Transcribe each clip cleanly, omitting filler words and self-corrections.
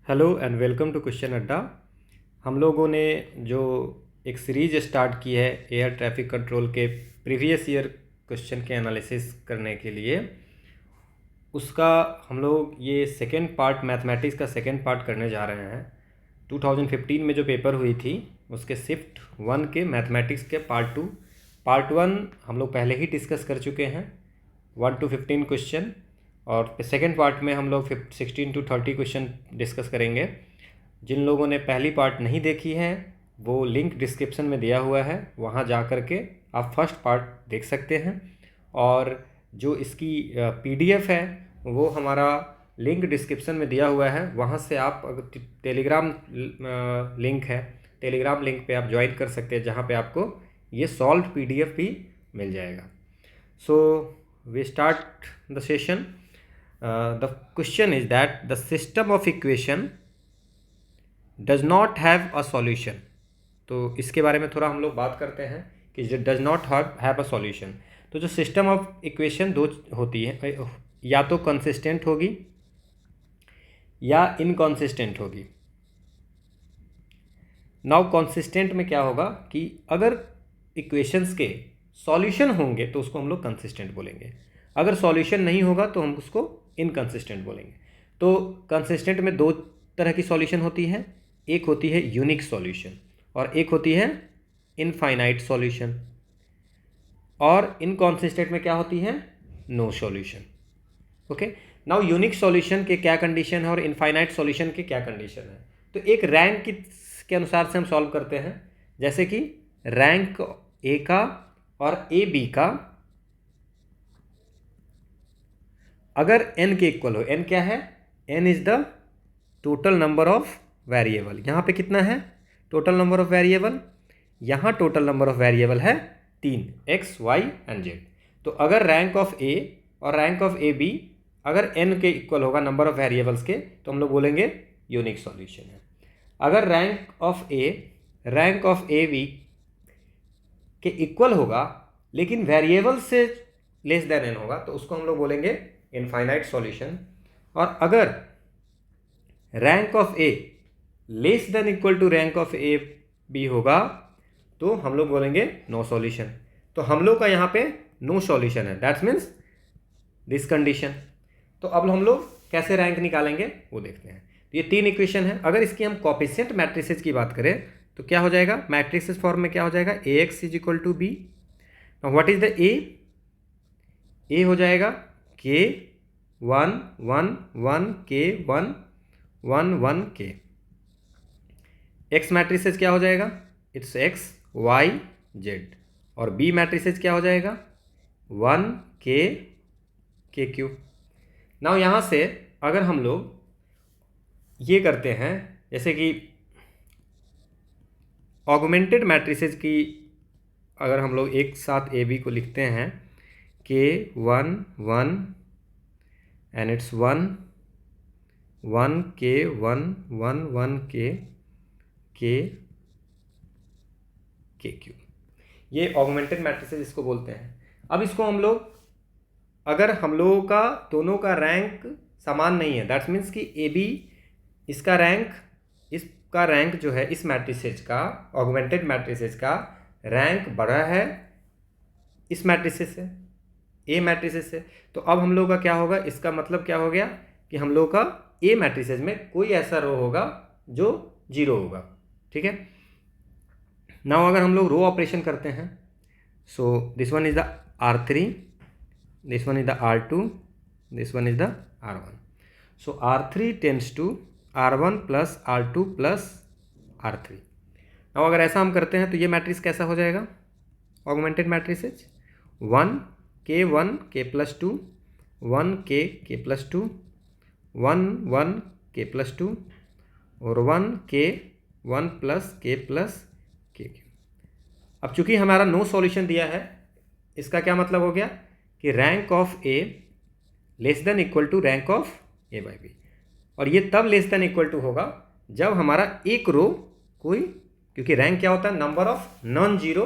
Hello and welcome to question Adda. हम लोगों ने जो एक सीरीज स्टार्ट की है एयर ट्रैफिक कंट्रोल के प्रीवियस ईयर क्वेश्चन के एनालिसिस करने के लिए, उसका हम लोग ये सेकेंड पार्ट मैथमेटिक्स का सेकेंड पार्ट करने जा रहे हैं। 2015 में जो पेपर हुई थी उसके शिफ्ट 1 के मैथमेटिक्स के पार्ट 1 हम लोग पहले ही डिस्कस कर चुके हैं 1 to 15 क्वेश्चन, और सेकेंड पार्ट में हम लोग 16 to 30 क्वेश्चन डिस्कस करेंगे। जिन लोगों ने पहली पार्ट नहीं देखी है वो लिंक डिस्क्रिप्शन में दिया हुआ है, वहाँ जा कर के आप फर्स्ट पार्ट देख सकते हैं। और जो इसकी पीडीएफ है वो हमारा लिंक डिस्क्रिप्शन में दिया हुआ है, वहाँ से आप अगर टेलीग्राम लिंक है, टेलीग्राम लिंक पे आप ज्वाइन कर सकते हैं, जहाँ पे आपको ये सॉल्व पीडीएफ भी मिल जाएगा। So we start the session. The question is that the system of equation does not have a solution. तो इसके बारे में थोड़ा हम लोग बात करते हैं कि जो does not have a solution, तो जो सिस्टम ऑफ इक्वेशन दो होती है, या तो कंसिस्टेंट होगी या इनकॉन्सिस्टेंट होगी। नाउ कंसिस्टेंट में क्या होगा कि अगर इक्वेशंस के सॉल्यूशन होंगे तो उसको हम लोग कंसिस्टेंट बोलेंगे, अगर सॉल्यूशन नहीं होगा तो हम उसको इनकंसिस्टेंट बोलेंगे। तो कंसिस्टेंट में दो तरह की सॉल्यूशन होती है, एक होती है यूनिक सॉल्यूशन और एक होती है इनफाइनाइट सॉल्यूशन। और इनकॉन्सिस्टेंट में क्या होती है? No solution. Okay, now unique solution के क्या कंडीशन है और इनफाइनाइट सॉल्यूशन के क्या कंडीशन है? तो एक रैंक के अनुसार से हम सॉल्व करते हैं, जैसे कि रैंक ए का और ए बी का अगर n के इक्वल हो, n क्या है? n is the total number of variable. यहाँ पे कितना है टोटल नंबर ऑफ वेरिएबल? यहाँ टोटल नंबर ऑफ वेरिएबल है 3, x, y एंड z। तो अगर रैंक ऑफ a और रैंक ऑफ ए बी अगर n के इक्वल होगा नंबर ऑफ वेरिएबल्स के, तो हम लोग बोलेंगे यूनिक सॉल्यूशन है। अगर रैंक ऑफ ए बी के इक्वल होगा लेकिन वेरिएबल से लेस देन n होगा, तो उसको हम लोग बोलेंगे इनफाइनाइट सॉल्यूशन। और अगर rank of A less than equal to rank of A B होगा तो हम लोग बोलेंगे नो सॉल्यूशन। तो हम लोग का यहाँ पे नो सॉल्यूशन है, दैट्स मीन्स दिस कंडीशन। तो अब हम लोग कैसे रैंक निकालेंगे वो देखते हैं। तो ये 3 इक्वेशन है। अगर इसकी हम कोएफिशिएंट मैट्रिसेस की बात करें तो क्या हो जाएगा? मैट्रिसेस फॉर्म में क्या हो जाएगा? A X is equal to B. What is the A? A हो जाएगा के 1 1 1 के 1 1 1 के। एक्स मैट्रिसेस क्या हो जाएगा? It's X Y Z. और बी मैट्रिसेस क्या हो जाएगा? 1 के क्यू। नाउ यहाँ से अगर हम लोग ये करते हैं, जैसे कि ऑगमेंटेड मैट्रिसेस की अगर हम लोग एक साथ ए बी को लिखते हैं के 1 1 एंड इट्स 1 1 के 1 1 1 के क्यू, ये ऑगमेंटेड मैट्रिसेस इसको बोलते हैं। अब इसको हम लोग अगर हम लोगों का दोनों का रैंक समान नहीं है, दैट्स मीन्स कि ए बी इसका रैंक जो है इस मैट्रिसेस का, ऑगमेंटेड मैट्रिसेस का रैंक बड़ा है इस मैट्रिसेस से, ए मैट्रिसेस से, तो अब हम लोग का क्या होगा? इसका मतलब क्या हो गया कि हम लोग का ए मैट्रिसेस में कोई ऐसा रो होगा जो 0 होगा। ठीक है। नाउ अगर हम लोग रो ऑपरेशन करते हैं, सो this one is the R3, this one is the R2, this one is the R1. So R3 tends to R1 plus R2 plus R3. अब अगर ऐसा हम करते हैं तो ये मैट्रिक्स कैसा हो जाएगा? ऑगमेंटेड मैट्रिसेस 1 के प्लस 2 1 के प्लस 2 1 1 के प्लस 2 और 1 के 1 प्लस के क्यू। अब चूंकि हमारा नो सॉल्यूशन दिया है, इसका क्या मतलब हो गया कि rank of A less than equal to rank of A by B. और ये तब लेस देन इक्वल टू होगा जब हमारा एक रो कोई, क्योंकि रैंक क्या होता है? नंबर ऑफ नॉन जीरो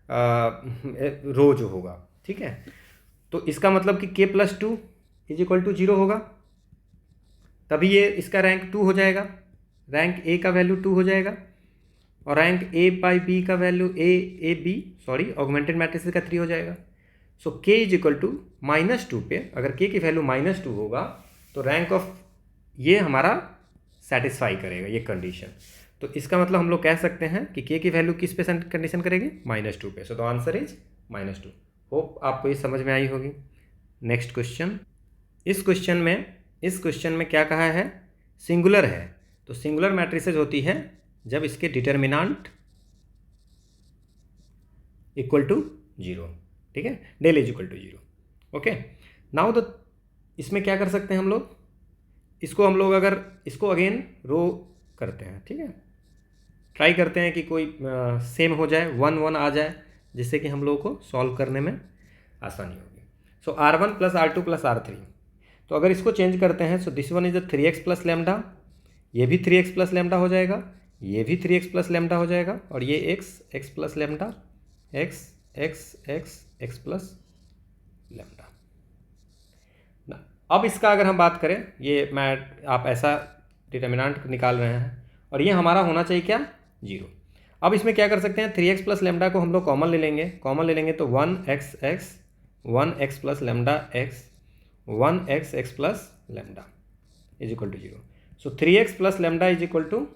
रो जो होगा। ठीक है, तो इसका मतलब कि के प्लस 2 इज इक्वल टू 0 होगा। तभी ये इसका रैंक 2 हो जाएगा, रैंक ए का वैल्यू 2 हो जाएगा, और रैंक ए बाई बी का value A B sorry augmented matrices का 3 हो जाएगा। सो के इज इक्वल टू -2 पे अगर के की वैल्यू -2 होगा तो रैंक ऑफ ये हमारा सेटिस्फाई करेगा ये कंडीशन। तो इसका मतलब हम लोग कह सकते हैं कि के की वैल्यू किस पे कंडीशन करेगी, -2 पे। So the answer is -2। Hope आपको ये समझ में आई होगी। नेक्स्ट क्वेश्चन, इस क्वेश्चन में क्या कहा है, सिंगुलर है। तो सिंगुलर मैट्रिसेज होती है जब इसके डिटर्मिनेंट इक्वल टू 0, ठीक है, del is equal to 0। Okay, now the इसमें क्या कर सकते हैं हम लोग, इसको हम लोग अगर इसको अगेन रो करते हैं, ठीक है, ट्राई करते हैं कि कोई सेम हो जाए, 1 1 आ जाए, जिससे कि हम लोगों को सॉल्व करने में आसानी होगी। सो R1 plus R2 plus R3, तो अगर इसको चेंज करते हैं सो this one is 3x plus lambda, ये भी 3x प्लस लेमडा हो जाएगा, ये भी 3x प्लस लेमडा हो जाएगा, और ये x plus lambda, x plus lambda. अब इसका अगर हम बात करें, ये मैं आप ऐसा डिटर्मिनेंट निकाल रहे हैं और ये हमारा होना चाहिए क्या, 0। अब इसमें क्या कर सकते हैं, 3x प्लस लेमडा को हम लोग कॉमन ले लेंगे तो 1x plus lambda x, 1x plus lambda is equal to 0। So 3x plus lambda is equal to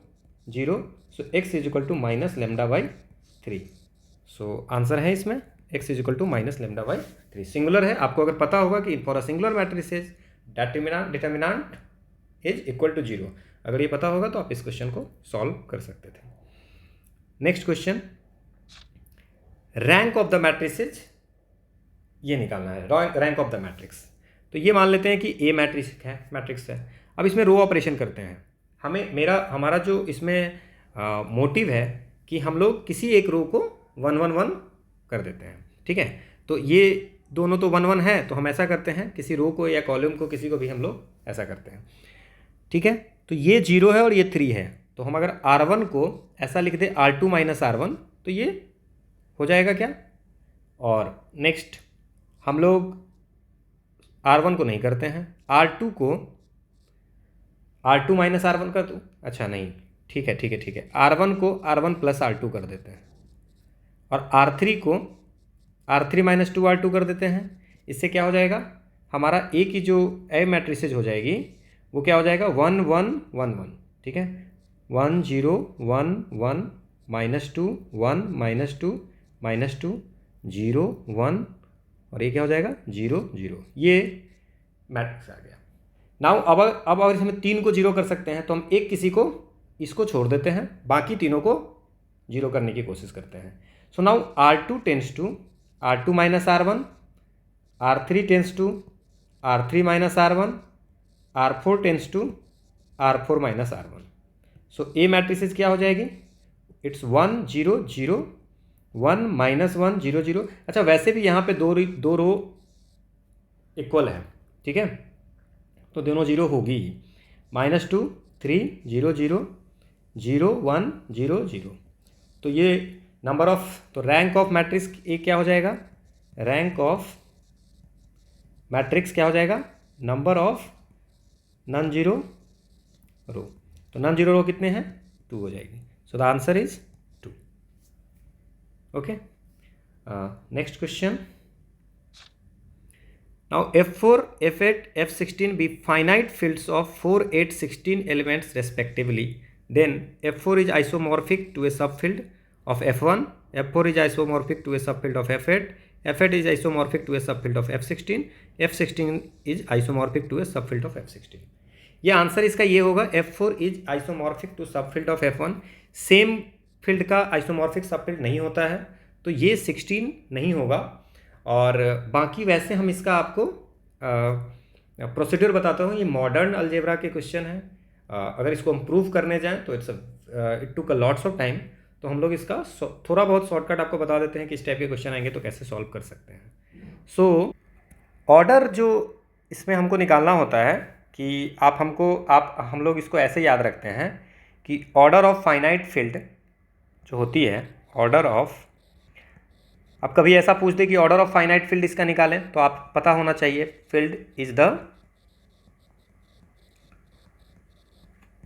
0, so x is equal to minus lambda by 3। So answer है इसमें x is equal to minus lambda by 3। Singular है, आपको अगर पता होगा कि for a singular matrices determinant is equal to 0, अगर ये पता होगा तो आप इस क्वेश्चन को सॉल्व कर सकते थे। Next question, rank of the matrices ये निकालना है, रैंक ऑफ द मैट्रिक्स। तो ये मान लेते हैं कि ए मैट्रिक्स है। अब इसमें रो ऑपरेशन करते हैं, हमारा जो इसमें मोटिव है कि हम लोग किसी एक रो को 1 1 1 कर देते हैं, ठीक है। तो ये दोनों तो 1 1 है, तो हम ऐसा करते हैं किसी रो को या कॉलम को किसी को भी हम लोग ऐसा करते हैं, ठीक है। तो ये 0 है और ये 3 है, तो हम अगर R1 को ऐसा लिख दे R2 माइनस R1 तो ये हो जाएगा क्या। और नेक्स्ट हम लोग R1 को नहीं करते हैं, R2 को R2 माइनस R1 कर दूँ, अच्छा नहीं, ठीक है R1 को R1 प्लस R2 कर देते हैं, और R3 को R3 माइनस 2R2 कर देते हैं। इससे क्या हो जाएगा, हमारा ए की जो ए मैट्रिसेज हो जाएगी वो क्या हो जाएगा, 1 1 1 1, ठीक है, 1 0 1 1 -2 1 -2 -2 0 1, और ये क्या हो जाएगा 0 0, ये मैट्रिक्स आ गया। नाउ अब अगर हम 3 को 0 कर सकते हैं तो हम एक किसी को इसको छोड़ देते हैं, बाकी तीनों को 0 करने की कोशिश करते हैं। So now R2 tends to R2 minus R1, R3 tends to R3 minus R1, R4 tends to R4 minus R1। So A matrices क्या हो जाएगी, इट्स 1 0 0 1 -1 0 0। अच्छा, वैसे भी यहाँ पे दो रो इक्वल है, ठीक है, तो दोनों 0 होगी ही, -2 3 0 0 0 1 0 0। तो ये नंबर ऑफ, तो रैंक ऑफ मैट्रिक्स ए क्या हो जाएगा, रैंक ऑफ मैट्रिक्स क्या हो जाएगा, नंबर ऑफ नॉन जीरो रो। तो नॉन जीरो रो कितने हैं, 2 हो जाएगी। So the answer is 2। Okay, next question, now F4, F8, F16 be finite fields of 4 8 16 elements respectively, then F4 is isomorphic to a subfield of F1, F4 is isomorphic to a subfield of F8, F8 is isomorphic to a subfield of F16, F16 is isomorphic to a subfield of F16। ये answer इसका ये होगा, F4 is isomorphic to subfield of F1। Same field का isomorphic subfield नहीं होता है, तो ये 16 नहीं होगा। और बाकी वैसे हम इसका आपको प्रोसीड्यूर बताता हूँ, ये मॉडर्न अलजेब्रा के क्वेश्चन है। अगर इसको हम प्रूव करने जाएं तो it took a lots of time, तो हम लोग इसका थोड़ा बहुत शॉर्टकट आपको बता देते हैं कि इस टाइप के क्वेश्चन आएंगे तो कैसे सॉल्व कर सकते हैं। सो ऑर्डर जो इसमें हमको निकालना होता है कि हम लोग इसको ऐसे याद रखते हैं कि ऑर्डर ऑफ फाइनाइट फील्ड जो होती है, ऑर्डर ऑफ, अब कभी ऐसा पूछ दे कि ऑर्डर ऑफ फाइनाइट फील्ड इसका निकालें, तो आप पता होना चाहिए field is the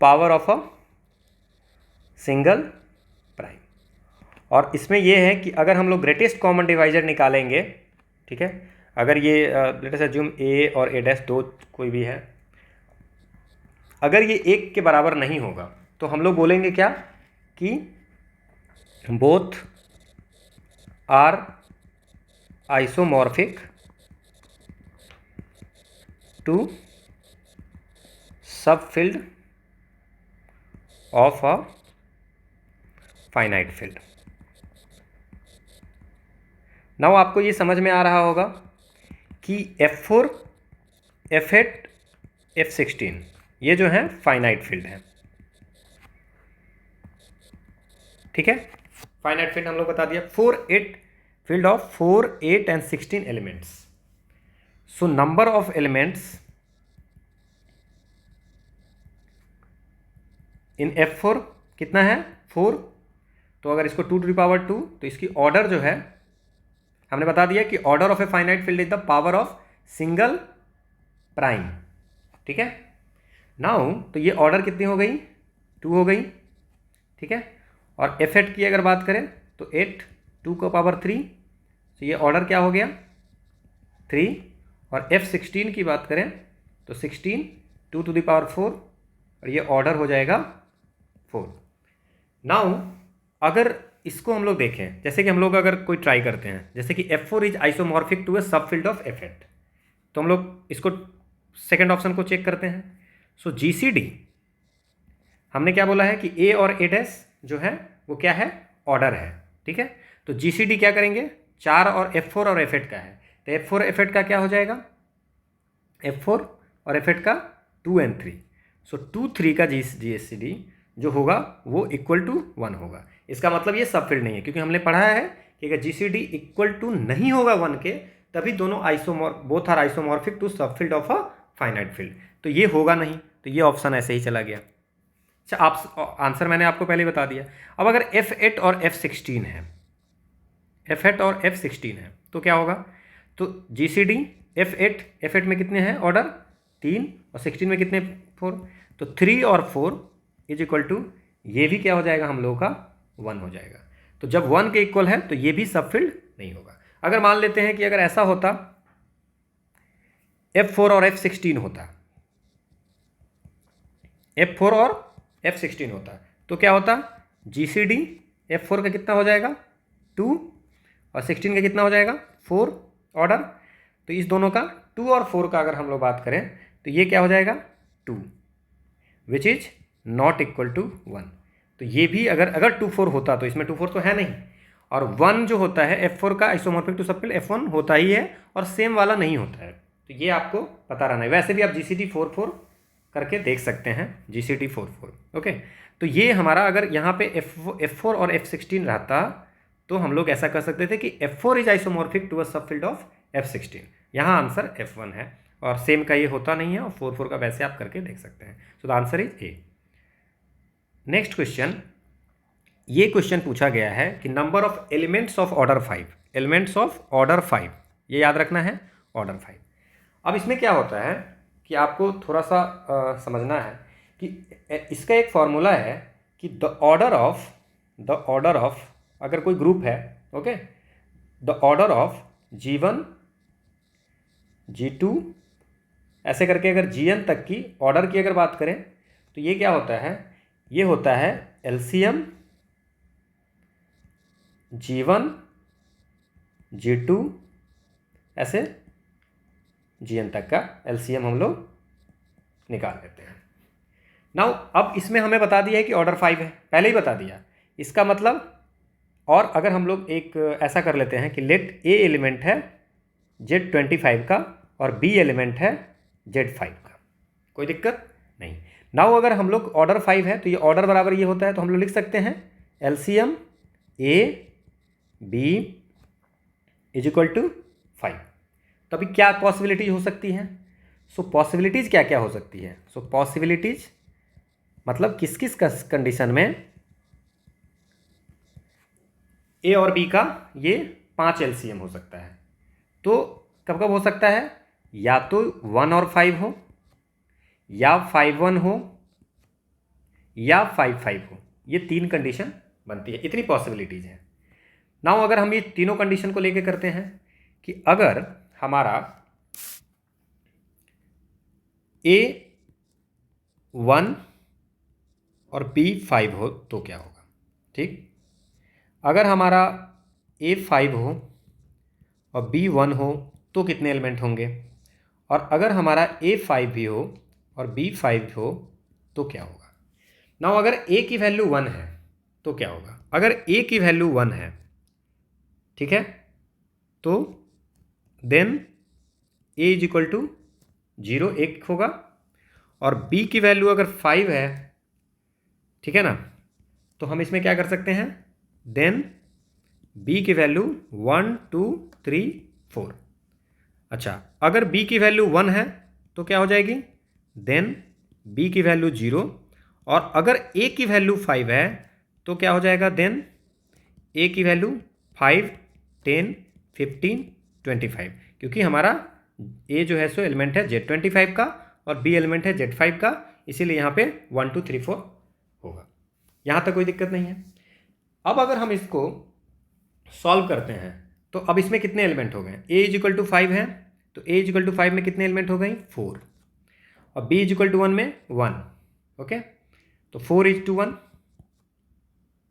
power of a single prime. और इसमें यह है कि अगर हम लोग ग्रेटेस्ट कॉमन डिवाइजर निकालेंगे, ठीक है, अगर ये लेट अस अज्यूम ए और ए डैश दो कोई भी है, अगर ये एक के बराबर नहीं होगा तो हम लोग बोलेंगे क्या कि बोथ आर आइसोमॉर्फिक टू सब field of a finite field. Now आपको ये समझ में आ रहा होगा कि F4, F8, F16 ये जो है फाइनाइट फील्ड है, ठीक है। फाइनाइट फील्ड हम लोग बता दिया, 4, 8 field of 4, 8 and 16 elements. So number of elements in F4 कितना है 4, तो अगर इसको 2 to the power 2 तो इसकी ऑर्डर जो है हमने बता दिया कि order of a finite field is the power of single prime, ठीक है। नाउ तो ये ऑर्डर कितनी हो गई 2 हो गई, ठीक है। और F8 की अगर बात करें तो 8 2 का पावर 3, तो ये ऑर्डर क्या हो गया 3। और F16 की बात करें तो 16 2 to the power 4 और ये ऑर्डर हो जाएगा 4। नाउ अगर इसको हम लोग देखें, जैसे कि हम लोग अगर कोई ट्राई करते हैं, जैसे कि F4 इज आइसोमॉर्फिक टू ए सब फील्ड ऑफ F8, तो हम लोग इसको सेकेंड ऑप्शन को चेक करते हैं। सो GCD हमने क्या बोला है कि A और A डैश जो है वो क्या है ऑर्डर है, ठीक है। तो GCD क्या करेंगे 4 और F4 और F8 का है, तो F4 F8 का क्या हो जाएगा F4 और F8 का 2 and 3। सो 2 3 का GCD जो होगा वो इक्वल टू 1 होगा। इसका मतलब ये सब फील्ड नहीं है, क्योंकि हमने पढ़ा है कि अगर GCD इक्वल टू नहीं होगा 1 के तभी दोनों बोथ आर आइसोमॉर्फिक टू सब field of a finite field, तो ये होगा नहीं, तो ये ऑप्शन ऐसे ही चला गया। अच्छा, आप आंसर मैंने आपको पहले बता दिया। अब अगर F8 और F16 है, F8 और F16 है तो क्या होगा, तो GCD F8 में कितने हैं ऑर्डर 3 और 16 में कितने 4, तो 3 और 4 इज इक्वल टू ये भी क्या हो जाएगा हम लोगों का 1 हो जाएगा। तो जब 1 के इक्वल है तो ये भी सब फील्ड नहीं होगा। अगर मान लेते हैं कि अगर ऐसा होता F4 और F16 होता, F4 और F16 होता तो क्या होता GCD F4 का कितना हो जाएगा 2 और 16 का कितना हो जाएगा 4 ऑर्डर। तो इस दोनों का 2 और 4 का अगर हम लोग बात करें तो ये क्या हो जाएगा 2 which is not equal to 1। तो ये भी अगर 2 4 होता तो इसमें 2 4 तो है नहीं, और 1 जो होता है F4 का आइसोमॉर्फिक टू सब फील्ड F1 होता ही है और सेम वाला नहीं होता है, तो ये आपको पता रहना है। वैसे भी आप GCD 4 4 करके देख सकते हैं, GCD 4 4 ओके। तो ये हमारा अगर यहाँ पे F4 और F16 रहता तो हम लोग ऐसा कर सकते थे कि F4 is isomorphic to a सब फील्ड ऑफ F16, यहाँ आंसर F1 है, और सेम का ये होता नहीं है, और 4 4 का वैसे आप करके देख सकते हैं। So the answer is a. Next question, ये क्वेश्चन पूछा गया है कि number of elements of order 5, elements of order 5, ये याद रखना है ऑर्डर 5। अब इसमें क्या होता है कि आपको थोड़ा सा समझना है कि इसका एक फॉर्मूला है कि द ऑर्डर ऑफ अगर कोई ग्रुप है, okay, the order of G1 G2 ऐसे करके अगर Gn तक की ऑर्डर की अगर बात करें तो ये क्या होता है, ये होता है LCM G1 G2 ऐसे Gn तक का LCM हम लोग निकाल लेते हैं। नाउ अब इसमें हमें बता दिया है कि ऑर्डर 5 है, पहले ही बता दिया। इसका मतलब, और अगर हम लोग एक ऐसा कर लेते हैं कि लेट A एलिमेंट है Z25 का और B एलिमेंट है Z5 का, कोई दिक्कत नहीं। नाउ अगर हम लोग ऑर्डर 5 है तो ये ऑर्डर बराबर ये होता है, तो हम लोग लिख सकते हैं LCM A B is equal to 5। तो अभी क्या पॉसिबिलिटीज हो सकती हैं, सो पॉसिबिलिटीज़ क्या क्या हो सकती है, सो पॉसिबिलिटीज़ मतलब किस किस कंडीशन में A और B का ये 5 LCM हो सकता है। तो कब कब हो सकता है, या तो 1 और 5 हो, या 5 1 हो, या 5 5 हो। ये 3 कंडीशन बनती है, इतनी पॉसिबिलिटीज़ हैं। नाउ अगर हम ये तीनों कंडीशन को लेके करते हैं कि अगर हमारा A1 और B5 हो तो क्या होगा। ठीक, अगर हमारा A5 हो और B1 हो तो कितने एलिमेंट होंगे, और अगर हमारा A5 भी हो और B5 हो तो क्या होगा। नाउ अगर A की वैल्यू 1 है तो क्या होगा। अगर A की वैल्यू 1 है, ठीक है, तो then A is equal to 0 1 होगा, और B की वैल्यू अगर 5 है, ठीक है ना, तो हम इसमें क्या कर सकते हैं, देन B की वैल्यू 1 2 3 4। अच्छा, अगर B की वैल्यू 1 है तो क्या हो जाएगी, देन B की वैल्यू 0, और अगर A की वैल्यू 5 है तो क्या हो जाएगा, देन A की वैल्यू 5 10 15 25, क्योंकि हमारा A जो है सो एलिमेंट है Z25 का और B एलिमेंट है Z5 का, इसीलिए यहाँ पे 1 2 3 4 होगा। यहाँ तक कोई दिक्कत नहीं है। अब अगर हम इसको सॉल्व करते हैं तो अब इसमें कितने एलिमेंट हो गए, A इज इक्वल टू 5 है तो A इज इक्वल टू 5 में कितने एलिमेंट हो गए, 4, और B इज इक्वल टू 1 में 1, ओके, तो 4 इज टू 1,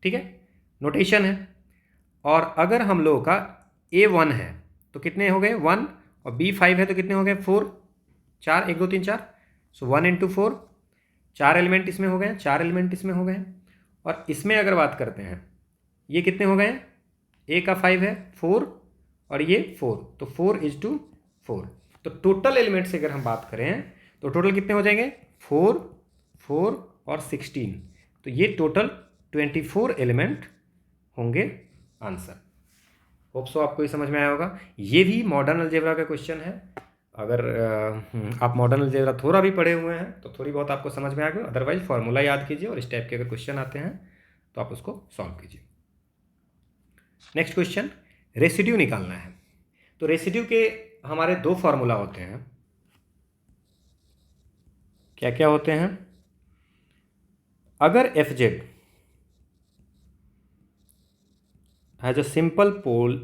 ठीक है, नोटेशन है। और अगर हम लोगों का A1 है तो कितने हो गए 1, और B5 है तो कितने हो गए 4, 4 1 2 3 4, सो 1 इंटू 4, 4 एलिमेंट इसमें हो गए, 4 एलिमेंट इसमें हो गए। और इसमें अगर बात करते हैं ये कितने हो गए, A का 5 है 4 और ये 4, तो 4 इज टू 4। तो टोटल एलिमेंट से अगर हम बात करें तो टोटल कितने हो जाएंगे, 4 4 और 16, तो ये टोटल 24 एलिमेंट होंगे आंसर। होप सो आपको ये समझ में आया होगा। ये भी मॉडर्न अलजेब्रा का क्वेश्चन है। अगर आप मॉडर्न अलजेब्रा थोड़ा भी पढ़े हुए हैं तो थोड़ी बहुत आपको समझ में आ गया, अदरवाइज फार्मूला याद कीजिए और इस टाइप के अगर क्वेश्चन आते हैं तो आप उसको सॉल्व कीजिए। नेक्स्ट क्वेश्चन, रेसिड्यू निकालना है। तो रेसिड्यू के हमारे दो फार्मूला होते हैं, क्या क्या होते हैं। अगर F Z has a simple pole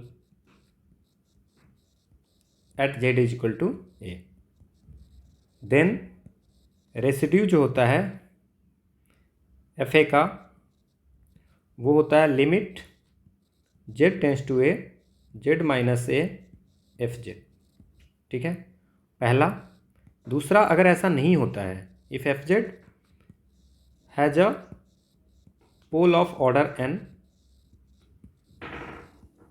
at Z is equal to A, then residue जो होता है एफ ए का वो होता है limit Z tends to A Z minus A F Z, ठीक है, पहला। दूसरा, अगर ऐसा नहीं होता है, if F Z has a pole of order N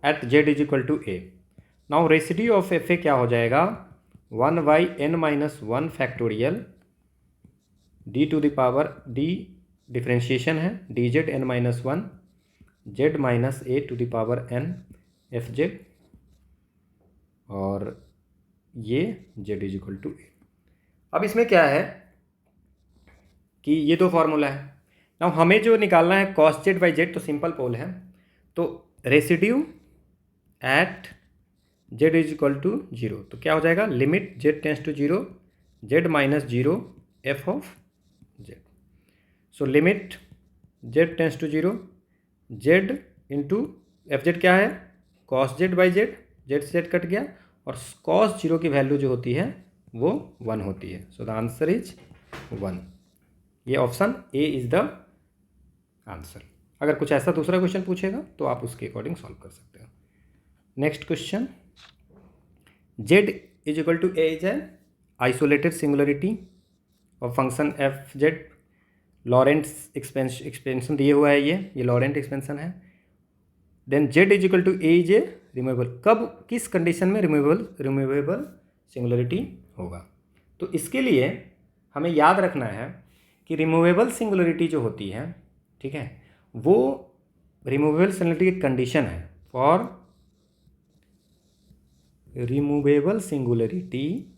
at Z is equal to A, now residue of F A क्या हो जाएगा, 1 by n minus 1 factorial d to the power d differentiation है d z n minus 1 z minus a to the power n f z, और ये z is equal to a. अब इसमें क्या है कि ये दो फार्मूला है। नाउ हमें जो निकालना है कॉस जेड बाई जेड, तो सिंपल पोल है, तो residue at Z is equal to 0, तो क्या हो जाएगा, limit Z tends to 0 Z minus 0 F of Z. So limit Z tends to 0 Z into F Z क्या है, cos Z by Z, Z से Z कट गया, और कॉस 0 की वैल्यू जो होती है वो 1 होती है। So the answer is 1। ये option A is the answer. अगर कुछ ऐसा दूसरा क्वेश्चन पूछेगा तो आप उसके अकॉर्डिंग सॉल्व कर सकते हो। Next question, Z is equal to A is a isolated singularity of function F Z, Laurent's expansion दिए हुआ है, ये लॉरेंट एक्सपेंशन है। Then Z is equal to A is a removable, कब किस कंडीशन में रिमूवेबल सिंगुलरिटी होगा। तो इसके लिए हमें याद रखना है कि रिमूवेबल सिंगुलरिटी जो होती है, ठीक है, वो रिमूवेबल सिंगुलरिटी की कंडीशन है for removable singularity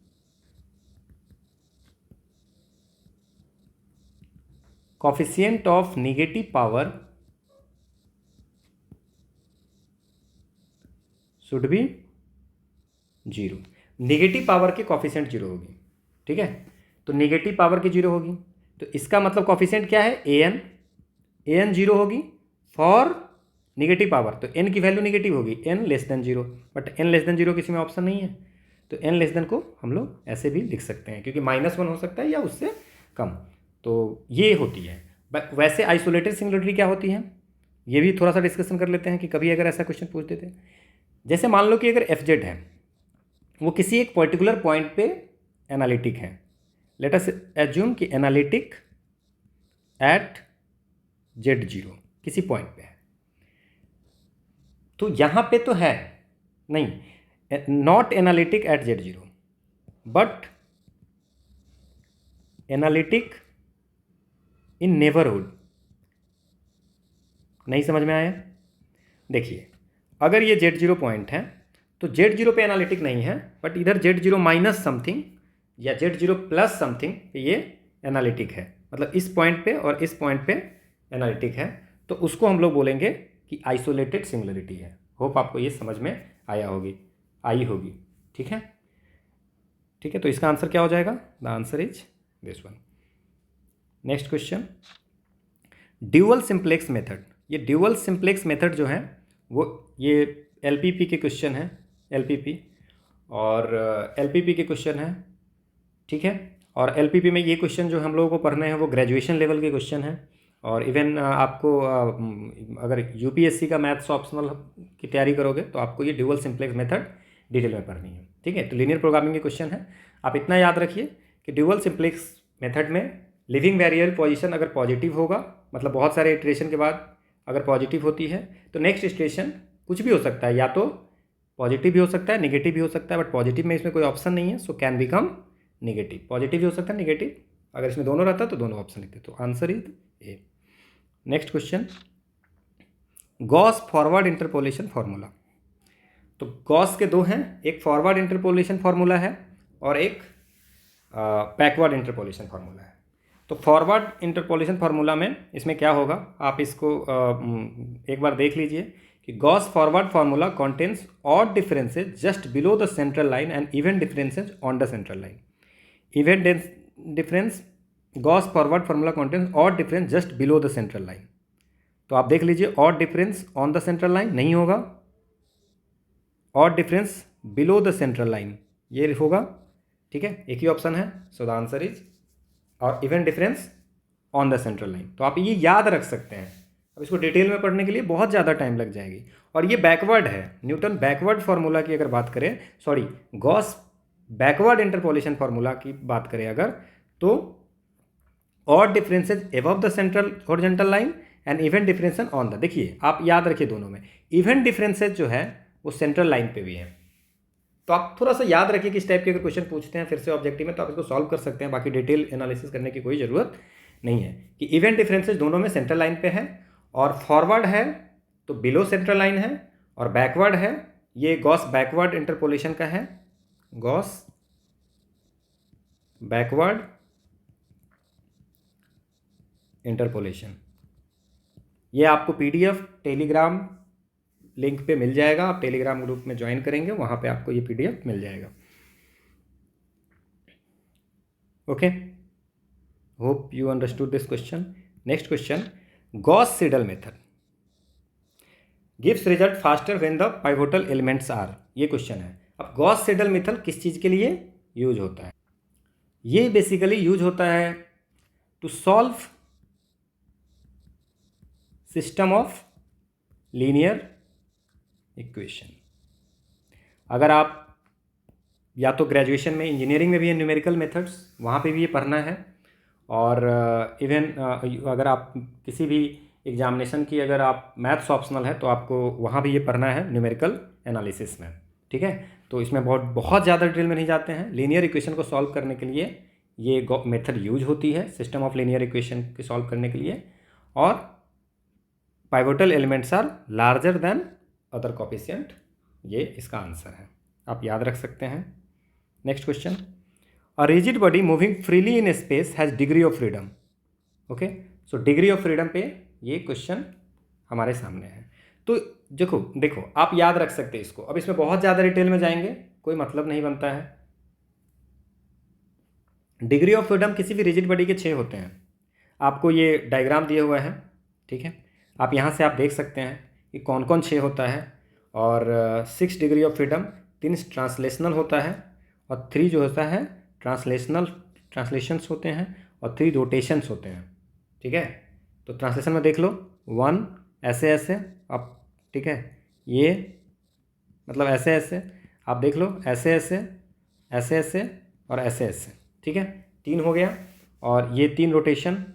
coefficient of negative power should be 0। Negative power की कोफिशिएंट 0 होगी, ठीक है, तो नेगेटिव पावर की 0 होगी, तो इसका मतलब कॉफिशिएंट क्या है, ए एन जीरो होगी फॉर निगेटिव पावर, तो एन की वैल्यू निगेटिव होगी, N less than zero, but N less than zero किसी में ऑप्शन नहीं है, तो एन लेस देन को हम लोग ऐसे भी लिख सकते हैं क्योंकि -1 हो सकता है या उससे कम, तो ये होती है। वैसे आइसोलेटेड सिंगुलरिटी क्या होती है ये भी थोड़ा सा डिस्कशन कर लेते हैं कि कभी अगर ऐसा क्वेश्चन पूछ देते हैं, जैसे मान लो कि अगर एफ जेड है वो किसी एक पर्टिकुलर पॉइंट पे एनालिटिक है, लेट अस एज्यूम कि एनालिटिक एट जेड जीरो किसी पॉइंट पे है, तो यहाँ पे तो है नहीं, not analytic at Z zero but analytic in neighbourhood. नहीं समझ में आया? देखिए अगर ये जेड जीरो पॉइंट है तो जेड जीरो पे एनालिटिक नहीं है, बट इधर जेड जीरो माइनस समथिंग या जेड जीरो प्लस समथिंग ये एनालिटिक है, मतलब इस पॉइंट पे और इस पॉइंट पे एनालिटिक है, तो उसको हम लोग बोलेंगे कि आइसोलेटेड सिंगुलरिटी है। होप आपको ये समझ में आई होगी। ठीक है, तो इसका आंसर क्या हो जाएगा? The answer is this one. Next question, dual simplex method. ये ड्यूअल सिंप्लेक्स मेथड जो है वो ये एलपीपी के क्वेश्चन है, एलपीपी के क्वेश्चन है। ठीक है, और एलपीपी में ये क्वेश्चन जो हम लोगों को पढ़ने हैं वो ग्रेजुएशन लेवल के क्वेश्चन हैं, और इवन आपको अगर यूपीएससी का मैथ्स ऑप्शनल की तैयारी करोगे तो आपको ये ड्यूअल सिंप्लेक्स मेथड डिटेल में पढ़नी है। ठीक है, तो लीनियर प्रोग्रामिंग के क्वेश्चन है। आप इतना याद रखिए कि ड्यूअल सिंप्लेक्स मेथड में लिविंग वेरिएबल पोजीशन अगर पॉजिटिव होगा, मतलब बहुत सारे इटरेशन के बाद अगर पॉजिटिव होती है तो नेक्स्ट इटरेशन कुछ भी हो सकता है, या तो पॉजिटिव भी हो सकता है, नेगेटिव भी हो सकता है, बट पॉजिटिव में इसमें कोई ऑप्शन नहीं है, so can become negative. Positive भी हो सकता है, नेगेटिव, अगर इसमें दोनों रहता तो दोनों ऑप्शन लिखते, तो answer is a. Next question, Gauss forward interpolation formula. तो गॉस के दो हैं, एक फॉरवर्ड इंटरपोलेशन फार्मूला है और एक बैकवर्ड इंटरपोलेशन फार्मूला है। तो फॉरवर्ड इंटरपोलेशन फार्मूला में इसमें क्या होगा, आप इसको एक बार देख लीजिए कि Gauss forward formula contains odd differences just below the central line and even differences on the central line. Even difference Gauss forward formula contains odd difference just below the central line. तो आप देख लीजिए, odd difference on the central line नहीं होगा, odd difference below the central line ये होगा। ठीक है, एक ही ऑप्शन है, सो द आंसर इज, और even difference on the central line. तो आप ये याद रख सकते हैं। अब इसको डिटेल में पढ़ने के लिए बहुत ज़्यादा टाइम लग जाएगी, और ये बैकवर्ड है, न्यूटन बैकवर्ड फार्मूला की अगर बात करें, sorry Gauss backward interpolation formula की बात करें अगर, तो odd differences above the central horizontal line and even differences on the, देखिए आप याद रखिए दोनों में इवन डिफरेंसेज जो है वो सेंट्रल लाइन पे भी है। तो आप थोड़ा सा याद रखिए कि इस टाइप के अगर क्वेश्चन पूछते हैं फिर से ऑब्जेक्टिव में तो आप इसको सॉल्व कर सकते हैं, बाकी डिटेल एनालिसिस करने की कोई ज़रूरत नहीं है। कि इवेंट डिफरेंसेस दोनों में सेंट्रल लाइन पे है, और फॉरवर्ड है तो बिलो सेंट्रल लाइन है, और बैकवर्ड है ये गॉस बैकवर्ड इंटरपोलेशन का है, गॉस बैकवर्ड इंटरपोलेशन। ये आपको पीडीएफ टेलीग्राम लिंक पे मिल जाएगा, आप टेलीग्राम ग्रुप में ज्वाइन करेंगे, वहाँ पे आपको ये पीडीएफ मिल जाएगा। Okay, hope you understood this question. Next question, Gauss Seidel method gives result faster when the pivotal elements are, ये क्वेश्चन है। अब गॉस सीडल मेथड किस चीज़ के लिए यूज होता है? ये बेसिकली यूज होता है to solve system of linear equation. अगर आप या तो ग्रेजुएशन में, इंजीनियरिंग में भी है न्यूमेरिकल मेथड्स, वहाँ पे भी ये पढ़ना है, और इवन अगर आप किसी भी एग्जामिनेशन की अगर आप मैथ्स ऑप्शनल है तो आपको वहाँ भी ये पढ़ना है न्यूमेरिकल एनालिसिस में। ठीक है, तो इसमें बहुत ज़्यादा डिटेल में नहीं जाते हैं। लीनियर इक्वेशन को सॉल्व करने के लिए ये मेथड यूज होती है, सिस्टम ऑफ लीनियर इक्वेशन को सॉल्व करने के लिए, और pivotal elements are larger than other coefficient, ये इसका आंसर है, आप याद रख सकते हैं। Next question, a rigid body moving freely in space has degree of freedom. Okay, so degree of freedom पे ये क्वेश्चन हमारे सामने है। तो देखो आप याद रख सकते हैं इसको। अब इसमें बहुत ज़्यादा डिटेल में जाएंगे कोई मतलब नहीं बनता है। डिग्री ऑफ फ्रीडम किसी भी रिजिड बॉडी के 6 होते हैं, आपको ये डायग्राम दिया हुआ है, ठीक है। आप यहाँ से आप देख सकते हैं कि कौन कौन 6 होता है, और 6 डिग्री ऑफ फ्रीडम 3 ट्रांसलेशनल होता है, और 3 जो होता है ट्रांसलेशंस होते हैं, और 3 रोटेशंस होते हैं, ठीक है। तो ट्रांसलेशन में देख लो 1 ऐसे ऐसे आप, ठीक है, ये मतलब ऐसे ऐसे आप देख लो, ऐसे ऐसे ऐसे ऐसे और ऐसे ऐसे, ठीक है, 3 हो गया, और ये 3 रोटेशन,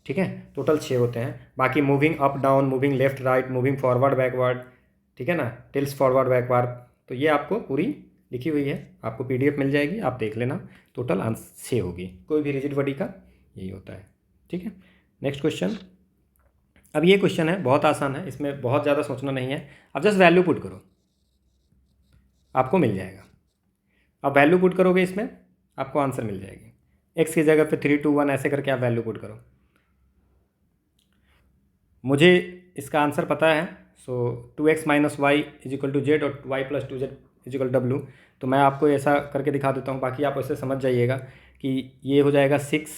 ठीक है। टोटल 6 होते हैं। बाकी moving up down, moving left right, moving forward backward, ठीक है ना, टिल्स फॉरवर्ड बैकवर्ड, तो ये आपको पूरी लिखी हुई है, आपको PDF मिल जाएगी, आप देख लेना। टोटल आंसर 6 होगी, कोई भी रिजिड बॉडी का यही होता है, ठीक है। Next question. अब ये क्वेश्चन है बहुत आसान है, इसमें बहुत ज़्यादा सोचना नहीं है, आप जस्ट वैल्यू पुट करो, आपको मिल जाएगा। अब वैल्यू पुट करोगे इसमें आपको आंसर मिल जाएगी। एक्स की जगह पे 3 2 1 ऐसे करके आप वैल्यू पुट करो। मुझे इसका आंसर पता है, सो 2x - y = z और y + 2z = w। तो मैं आपको ऐसा करके दिखा देता हूँ, बाकी आप ऐसे समझ जाइएगा कि ये हो जाएगा 6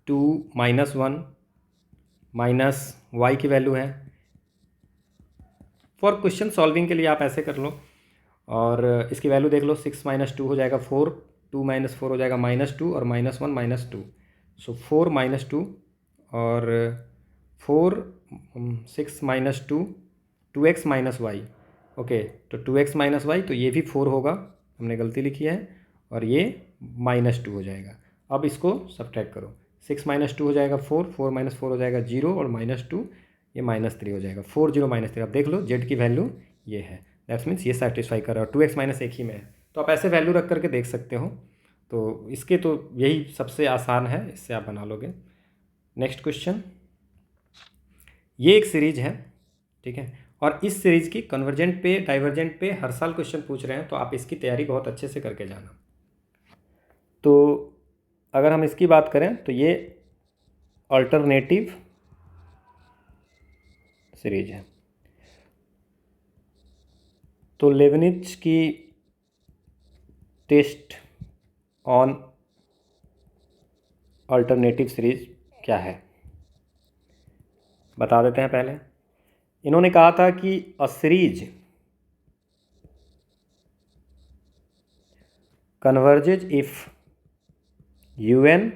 2 -1 माइनस y की वैल्यू है। फॉर क्वेश्चन सॉल्विंग के लिए आप ऐसे कर लो, और इसकी वैल्यू देख लो, 6 - 2 हो जाएगा 4, 2 - 4 हो जाएगा -2, और -1 -2, सो 4 - 2 और 4 6 - 2 2x - y, ओके। तो 2x - y, तो ये भी 4 होगा, हमने गलती लिखी है, और ये -2 हो जाएगा। अब इसको सब्ट्रैक्ट करो, 6 - 2 हो जाएगा 4, 4 - 4 हो जाएगा 0, और -2 ये -3 हो जाएगा, 4 0 -3। अब देख लो z की वैल्यू ये है, दैट्स मीन्स ये सेटिस्फाई कर रहा है, 2x - 1 ही में है। तो आप ऐसे वैल्यू रख करके देख सकते हो। तो इसके तो यही सबसे आसान है, इससे आप बना लोगे। Next question. ये एक सीरीज है, ठीक है, और इस सीरीज की कन्वर्जेंट पे डाइवर्जेंट पे हर साल क्वेश्चन पूछ रहे हैं, तो आप इसकी तैयारी बहुत अच्छे से करके जाना। तो अगर हम इसकी बात करें तो ये अल्टरनेटिव सीरीज है। तो लेबनिज की टेस्ट ऑन अल्टरनेटिव सीरीज क्या है बता देते हैं पहले। इन्होंने कहा था कि a series converges if un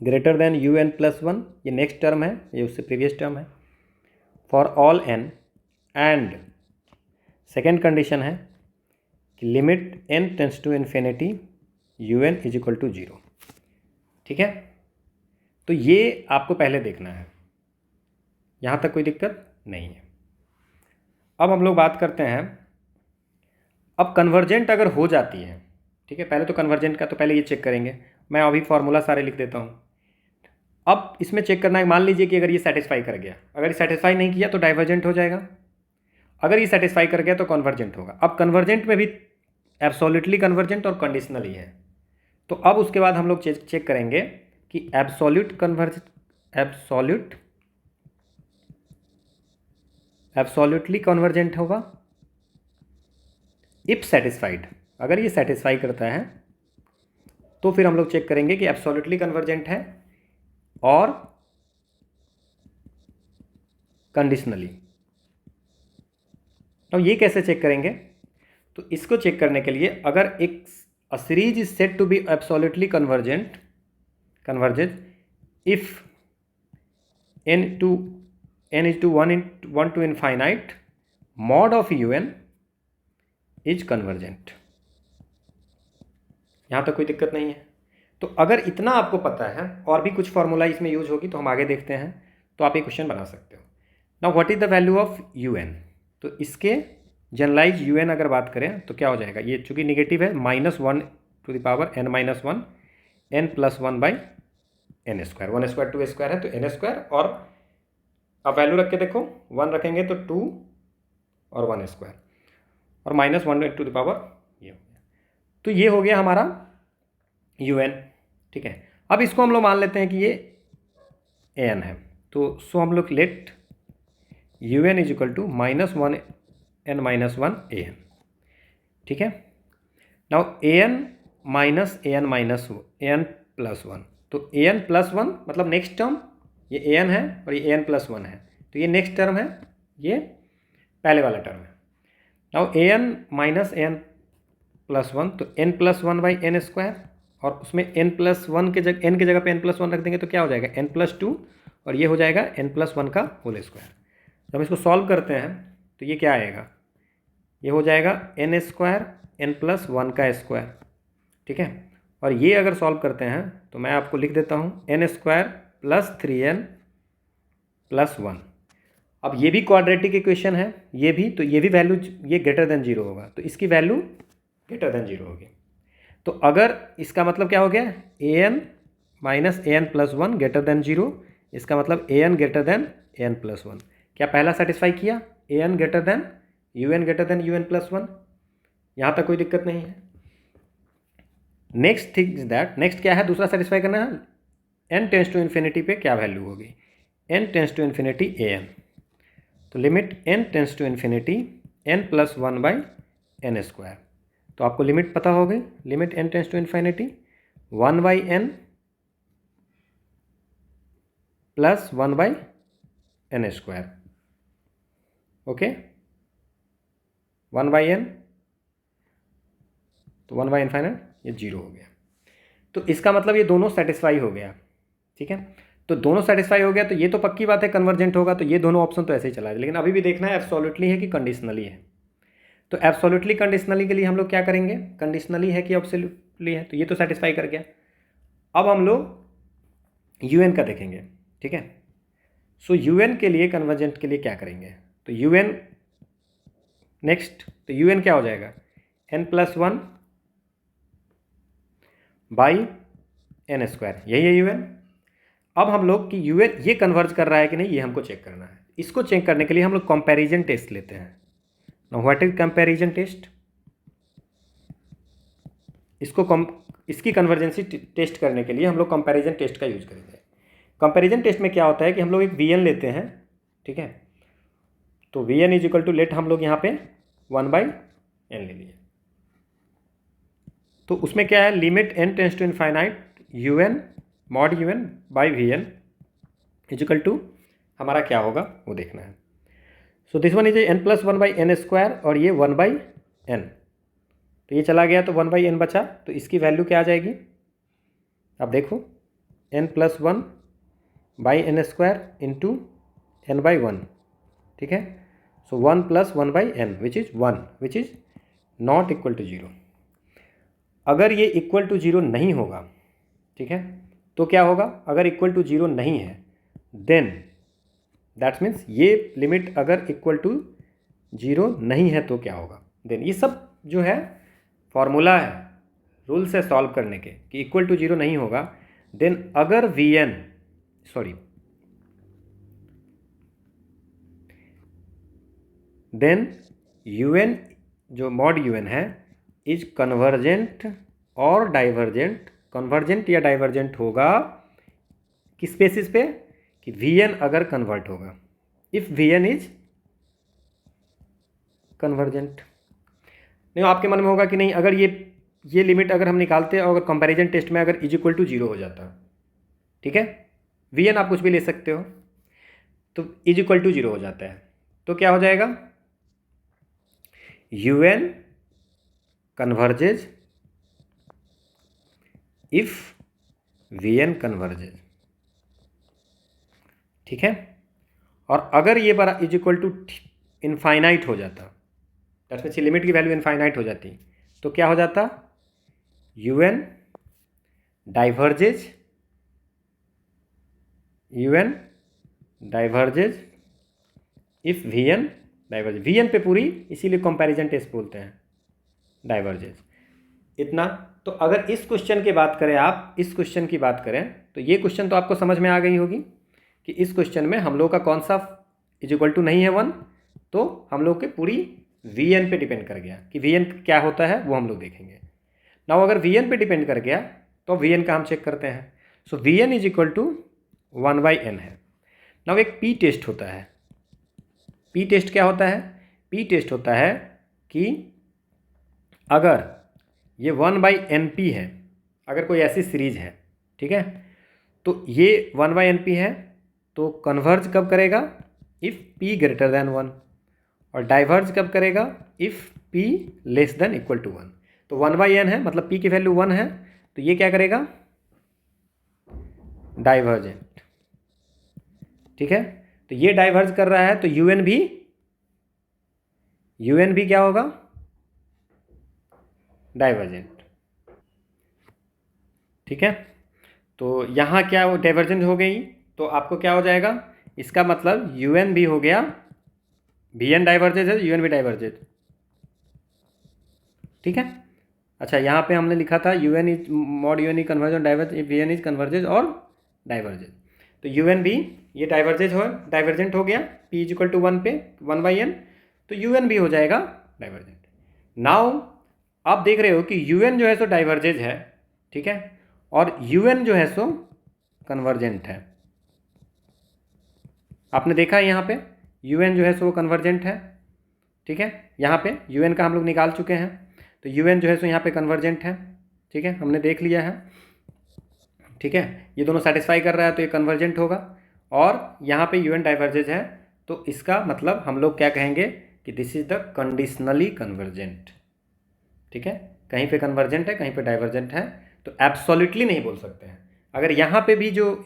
greater than un+1, ये नेक्स्ट टर्म है, ये उससे प्रीवियस टर्म है, for all n, and second condition है कि limit n tends to infinity un = 0, ठीक है। तो ये आपको पहले देखना है, यहाँ तक कोई दिक्कत नहीं है। अब हम लोग बात करते हैं, अब कन्वर्जेंट अगर हो जाती है, ठीक है, पहले तो कन्वर्जेंट का तो पहले ये चेक करेंगे, मैं अभी फार्मूला सारे लिख देता हूँ। अब इसमें चेक करना है, मान लीजिए कि अगर ये सेटिस्फाई कर गया, अगर ये सेटिस्फाई नहीं किया तो डाइवर्जेंट हो जाएगा, अगर ये सेटिस्फाई कर गया तो कन्वर्जेंट होगा। अब कन्वर्जेंट में भी एब्सोल्युटली कन्वर्जेंट और कंडीशनली है, तो अब उसके बाद हम लोग चेक करेंगे कि एब्सोल्युटली कन्वर्जेंट होगा इफ सेटिस्फाइड। अगर ये सेटिस्फाई करता है तो फिर हम लोग चेक करेंगे कि एब्सोल्युटली कन्वर्जेंट है और कंडीशनली। अब ये कैसे चेक करेंगे, तो इसको चेक करने के लिए अगर एक a series is said to be absolutely converges if n is to 1 to infinite mod of un is convergent. यहाँ तक कोई दिक्कत नहीं है। तो अगर इतना आपको पता है और भी कुछ फॉर्मूला इसमें यूज होगी तो हम आगे देखते हैं, तो आप ये क्वेश्चन बना सकते हो। Now what is the value of un, तो इसके जनरलाइज un अगर बात करें तो क्या हो जाएगा, ये चूंकि निगेटिव है, -1 to the power n - 1 n+1/n², 1² 2² है तो n², और अब वैल्यू रख के देखो, 1 रखेंगे तो 2 और 1², और -1 to the power ये हो गया। तो ये हो गया हमारा un, ठीक है। अब इसको हम लोग मान लेते हैं कि ये an है, तो सो हम लोग लेट un = -1 n - 1 an, ठीक है। नाउ an - an + 1, तो ए एन प्लस वन मतलब नेक्स्ट टर्म ये ए एन है और ये ए एन प्लस वन है, तो ये नेक्स्ट टर्म है, ये पहले वाला टर्म है। Now A N minus A N plus one, तो N plus one by N square, और उसमें एन प्लस वन के जगह एन की जगह पे एन प्लस वन रख देंगे तो क्या हो जाएगा एन प्लस टू, और ये हो जाएगा एन प्लस वन का होल स्क्वायर। जब हम इसको सॉल्व करते हैं तो ये क्या आएगा, ये हो जाएगा N square N plus one का स्क्वायर, ठीक है। और ये अगर सॉल्व करते हैं तो मैं आपको लिख देता हूँ N square plus three N plus one. अब ये भी क्वाड्रेटिक इक्वेशन है, ये भी, तो ये भी वैल्यू ये ग्रेटर देन जीरो होगा, तो इसकी वैल्यू ग्रेटर देन जीरो होगी। तो अगर इसका मतलब क्या हो गया, a N minus A N plus one greater than zero, इसका मतलब a n greater than a N plus one. क्या पहला सेटिस्फाई किया, a n greater than you n greater than you n plus one, यहाँ तक कोई दिक्कत नहीं है। Next thing is that, next क्या है, दूसरा सेटिस्फाई करना है, एन टेंस टू इन्फिनिटी पे क्या वैल्यू होगी, n tends to infinity a n, तो limit N tends to infinity n plus one by N square. तो आपको लिमिट पता हो गई, limit N tends to infinity one by n plus one by N square, okay, one by n, तो one by infinite, ये zero हो गया। तो इसका मतलब ये दोनों सेटिस्फाई हो गया, ठीक है। तो दोनों सेटिस्फाई हो गया तो ये तो पक्की बात है कन्वर्जेंट होगा, तो ये दोनों ऑप्शन तो ऐसे ही चला है, लेकिन अभी भी देखना है एब्सोल्युटली है कि कंडीशनली है। तो एब्सोल्युटली कंडीशनली के लिए हम लोग क्या करेंगे, कंडीशनली है कि एब्सोल्युटली है, तो ये तो सेटिस्फाई कर गया। अब हम लोग यू एन का देखेंगे, ठीक है। सो यू एन के लिए कन्वर्जेंट के लिए क्या करेंगे, तो यू एन नेक्स्ट, तो यू एन क्या हो जाएगा N plus one by N square, यही है यू एन। अब हम लोग कि यू एन ये कन्वर्ज कर रहा है कि नहीं, ये हमको चेक करना है। इसको चेक करने के लिए हम लोग कंपैरिजन टेस्ट लेते हैं। Now what is comparison test, इसकी कन्वर्जेंसी टेस्ट करने के लिए हम लोग कंपैरिजन टेस्ट का यूज करेंगे। कंपैरिजन टेस्ट में क्या होता है कि हम लोग एक वी एन लेते हैं, ठीक है। तो V N is equal to, let हम लोग यहाँ पे वन बाई एन ले लिए, तो उसमें क्या है, limit N tends to infinite U N mod U N by V N is equal to हमारा क्या होगा वो देखना है। So this one is N plus one by N square, और ये वन बाई एन, तो ये चला गया तो वन बाई एन बचा, तो इसकी वैल्यू क्या आ जाएगी, अब देखो N plus one by N square into N by one, ठीक है। So one plus one by N which is one, which is not equal to zero. अगर ये इक्वल टू जीरो नहीं होगा, ठीक है, तो क्या होगा, अगर इक्वल टू जीरो नहीं है देन दैट्स मीन्स ये लिमिट अगर इक्वल टू जीरो नहीं है तो क्या होगा, देन ये सब जो है फॉर्मूला है रूल से सॉल्व करने के, कि इक्वल टू जीरो नहीं होगा, देन अगर V N then you N जो मॉड यू एन है इज कन्वर्जेंट और डाइवर्जेंट, कन्वर्जेंट या डाइवर्जेंट होगा किस बेसिस पे, कि वी एन अगर कन्वर्ट होगा, if we N is convergent. नहीं, आपके मन में होगा कि नहीं, अगर ये लिमिट अगर हम निकालते हैं और अगर कंपैरिजन टेस्ट में अगर इज इक्वल टू जीरो हो जाता, ठीक है, वी एन आप कुछ भी ले सकते हो, तो इज इक्वल टू जीरो हो जाता है, तो क्या हो जाएगा, U N converges if we N converges, ठीक है। और अगर ये बड़ा इज इक्वल टू इनफाइनाइट हो जाता, दैट्स मीन्स लिमिट की वैल्यू इनफाइनाइट हो जाती, तो क्या हो जाता, u n diverges, u n diverges if we n diverges, v n पे पूरी, इसीलिए कंपैरिजन टेस्ट बोलते हैं डाइवर्जेज, इतना। तो अगर इस क्वेश्चन की बात करें, आप इस क्वेश्चन की बात करें, तो ये क्वेश्चन तो आपको समझ में आ गई होगी कि इस क्वेश्चन में हम लोग का कौन सा इज इक्वल टू नहीं है वन, तो हम लोग के पूरी वी एन पे डिपेंड कर गया कि वी एन क्या होता है वो हम लोग देखेंगे। नाउ अगर वी एन पे डिपेंड कर गया तो वी एन का हम चेक करते हैं। So V N is equal to one by N है। नाउ एक पी टेस्ट होता है। पी टेस्ट क्या होता है, पी टेस्ट होता है कि अगर ये वन बाई एन पी है, अगर कोई ऐसी सीरीज है, ठीक है, तो ये 1/NP है, तो कन्वर्ज कब करेगा? इफ़ P ग्रेटर देन 1, और डाइवर्ज कब करेगा? If P less than equal to 1। तो 1/N है, मतलब P की वैल्यू 1 है, तो ये क्या करेगा? डाइवर्जेंट। ठीक है, तो ये डाइवर्ज कर रहा है, तो UN भी क्या होगा? डाइवर्जेंट। ठीक है, तो यहाँ क्या वो डाइवर्जेंट हो गई, तो आपको क्या हो जाएगा? इसका मतलब UN भी हो गया, VN डाइवर्जेज है, UN भी डाइवर्जेज। ठीक है, अच्छा यहाँ पे हमने लिखा था UN is mod UN is convergent diverge if VN is converges और डाइवर्जेज, तो UN भी ये डाइवर्जेंट हो गया P इज इक्वल टू 1 पे 1/N, तो UN भी हो जाएगा डाइवर्जेंट। नाउ आप देख रहे हो कि UN जो है सो डाइवर्जेज है, ठीक है, और UN जो है सो कन्वर्जेंट है। आपने देखा है यहाँ पे UN जो है सो कन्वर्जेंट है। ठीक है, यहाँ पे UN का हम लोग निकाल चुके हैं, तो UN जो है सो यहाँ पे कन्वर्जेंट है। ठीक है, हमने देख लिया है। ठीक है, ये दोनों सेटिस्फाई कर रहा है, तो ये कन्वर्जेंट होगा, और यहाँ पे UN डाइवर्जेज है, तो इसका मतलब हम लोग क्या कहेंगे कि this is the conditionally convergent. ठीक है, कहीं पे कन्वर्जेंट है, कहीं पे डाइवर्जेंट है, तो एब्सोल्युटली नहीं बोल सकते हैं। अगर यहाँ पे भी जो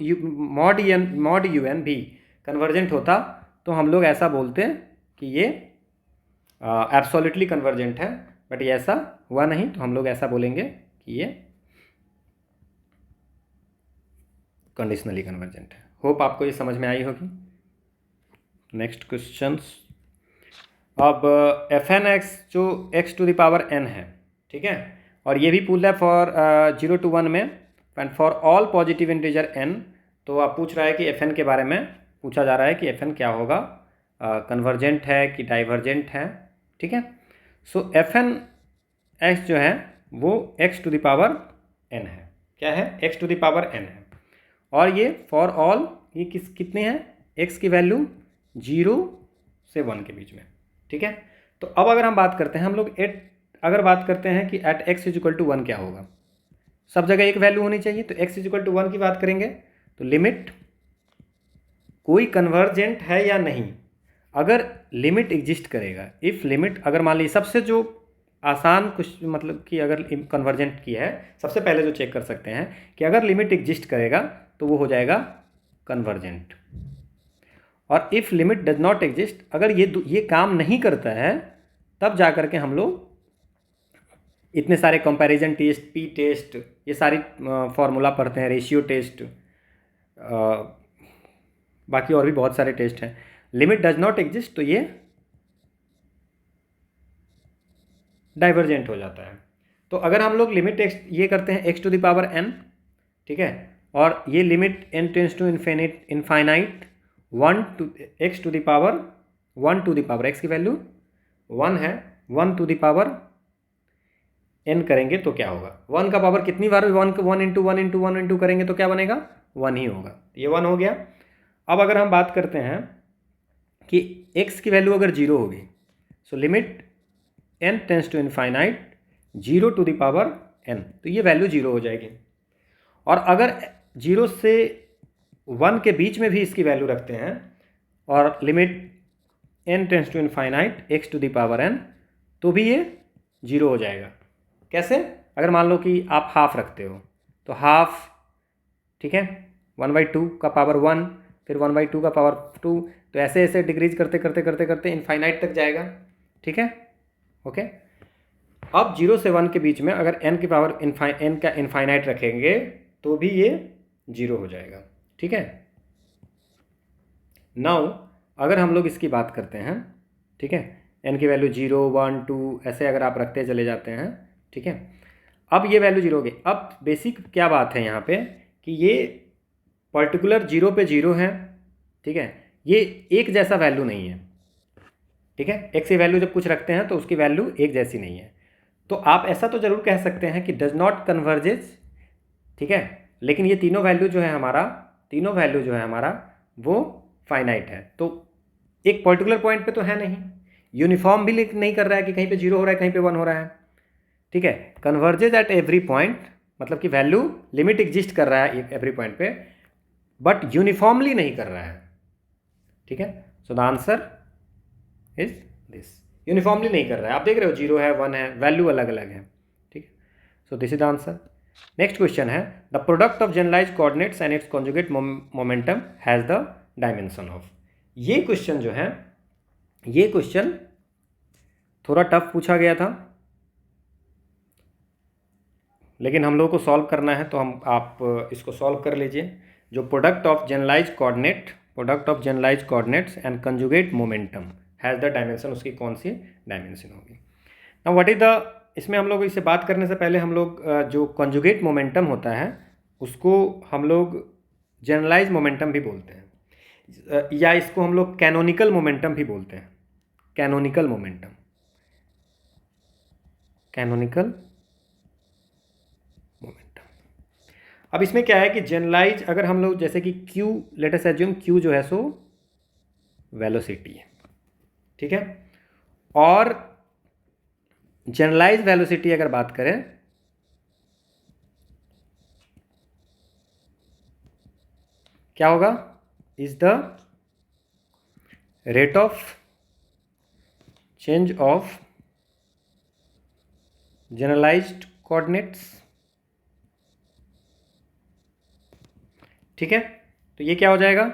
मॉड UN भी कन्वर्जेंट होता, तो हम लोग ऐसा बोलते हैं कि ये एब्सोल्युटली कन्वर्जेंट है, बट ये ऐसा हुआ नहीं, तो हम लोग ऐसा बोलेंगे कि ये कंडीशनली कन्वर्जेंट है। होप आपको ये समझ में आई होगी। Next questions. अब fn(x) जो x to the power n है, ठीक है, और ये भी पूछ रहा है फॉर 0 to 1 में, and for all positive integer n, तो आप पूछ रहा है कि fn के बारे में पूछा जा रहा है कि fn क्या होगा, कन्वर्जेंट है कि डाइवर्जेंट है। ठीक है, सो fn(x) जो है वो x to the power n है। क्या है? x to the power n है, और ये फॉर ऑल ये कितने हैं? x की वैल्यू 0 से 1 के बीच में। ठीक है, तो अब अगर हम बात करते हैं, हम लोग अगर बात करते हैं कि at x is equal to 1 क्या होगा, सब जगह एक वैल्यू होनी चाहिए, तो x इज इक्वल टू 1 की बात करेंगे, तो लिमिट कोई कन्वर्जेंट है या नहीं, अगर लिमिट एग्जिस्ट करेगा, इफ़ लिमिट, अगर मान लीजिए सबसे जो आसान कुछ मतलब कि अगर कन्वर्जेंट की है, सबसे पहले जो चेक कर सकते हैं कि अगर लिमिट एग्जिस्ट करेगा तो वो हो जाएगा कन्वर्जेंट, और if limit does not exist, अगर ये काम नहीं करता है, तब जा कर के हम लोग इतने सारे कंपैरिजन टेस्ट, पी टेस्ट, ये सारी फॉर्मूला पढ़ते हैं, रेशियो टेस्ट, बाकी और भी बहुत सारे टेस्ट हैं। लिमिट डज नॉट एग्जिस्ट, तो ये डाइवर्जेंट हो जाता है। तो अगर हम लोग लिमिट ये करते हैं x to the power n, ठीक है, और ये limit n tends to infinite 1 to x to the power 1 to the power x की वैल्यू 1 है, 1 टू द पावर n करेंगे तो क्या होगा? 1 का पावर कितनी बार 1 इंटू 1 इंटू 1 इंटू करेंगे तो क्या बनेगा? 1 ही होगा, ये 1 हो गया। अब अगर हम बात करते हैं कि x की वैल्यू अगर 0 होगी, सो limit n tends to infinite 0 to the power n, तो ये वैल्यू 0 हो जाएगी। और अगर 0 से 1 के बीच में भी इसकी वैल्यू रखते हैं, और limit n tends to infinite x to the power n, तो भी ये 0 हो जाएगा। कैसे? अगर मान लो कि आप हाफ रखते हो, तो हाफ, ठीक है, 1/2 का पावर 1, फिर 1/2 का पावर 2, तो ऐसे ऐसे डिक्रीज करते करते करते करते इनफाइनाइट तक जाएगा। ठीक है, ओके। अब 0 से 1 के बीच में अगर n की पावर n का इनफाइनाइट रखेंगे तो भी ये 0 हो जाएगा। ठीक है, नाउ अगर हम लोग इसकी बात करते हैं, ठीक है, n की वैल्यू 0 1 2 ऐसे अगर आप रखते चले जाते हैं, ठीक है, अब ये वैल्यू 0 हो गई। अब बेसिक क्या बात है यहाँ पे कि ये पर्टिकुलर 0 पे 0 है, ठीक है, ये एक जैसा वैल्यू नहीं है। ठीक है, x की वैल्यू जब कुछ रखते हैं तो उसकी वैल्यू एक जैसी नहीं है, तो आप ऐसा तो जरूर कह सकते हैं कि डज नॉट कन्वर्जेज, ठीक है, लेकिन ये तीनों वैल्यू जो है हमारा वो फाइनाइट है, तो एक पर्टिकुलर पॉइंट पे तो है नहीं, यूनिफॉर्म भी नहीं कर रहा है कि कहीं पे 0 हो रहा है कहीं पे 1 हो रहा है। ठीक है, कन्वर्जेज एट एवरी पॉइंट, मतलब कि वैल्यू लिमिट एग्जिस्ट कर रहा है एवरी पॉइंट पे, बट यूनिफॉर्मली नहीं कर रहा है, ठीक है। So the answer is this, uniformly नहीं कर रहा है। आप देख रहे हो 0 है 1 है, वैल्यू अलग अलग है, ठीक है। So this is the answer. Next question है the product of generalize coordinates and its conjugate momentum has the dimension of. ये क्वेश्चन जो है, ये क्वेश्चन थोड़ा टफ पूछा गया था, लेकिन हम लोग को सॉल्व करना है, तो आप इसको सॉल्व कर लीजिए। जो product of generalize coordinates and conjugate momentum has the dimension, उसकी कौन सी डायमेंशन होगी। नाउ व्हाट इज द, इसमें हम लोग इसे बात करने से पहले हम लोग जो कंजुगेट मोमेंटम होता है उसको हम लोग जनरलाइज मोमेंटम भी बोलते हैं, या इसको हम लोग कैनोनिकल मोमेंटम भी बोलते हैं। कैनोनिकल मोमेंटम अब इसमें क्या है कि जनरलाइज, अगर हम लोग जैसे कि Q, late us assume Q जो है सो वेलोसिटी है, ठीक है। और जनरलाइज वेलोसिटी अगर बात करें, क्या होगा, is the rate of change of generalized coordinates, ठीक है। तो ये क्या हो जाएगा,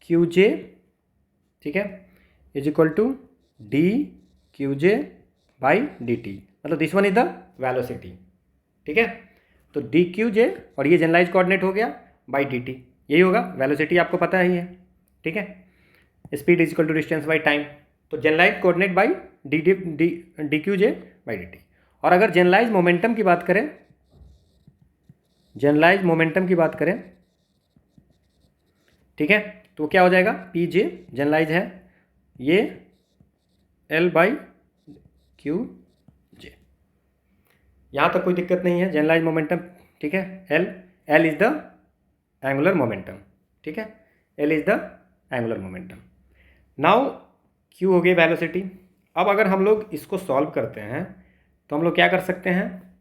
QJ, ठीक है, is equal to dQJ by dt, मतलब this one is the velocity, ठीक है। तो dQJ और ये जनरलाइज कोऑर्डिनेट हो गया बाई dt, यही होगा। वेलोसिटी आपको पता ही है, ठीक है। Speed is equal to distance by time, तो generalize coordinate by dQJ by dt। और अगर जनरलाइज मोमेंटम की बात करें, ठीक है, तो क्या हो जाएगा, PJ जनरलाइज है, ये L बाई QJ। यहाँ तक कोई दिक्कत नहीं है, जनरलाइज मोमेंटम, ठीक है। L is the angular momentum, ठीक है, L is the angular momentum. Now Q हो गई वेलोसिटी। अब अगर हम लोग इसको सॉल्व करते हैं तो हम लोग क्या कर सकते हैं,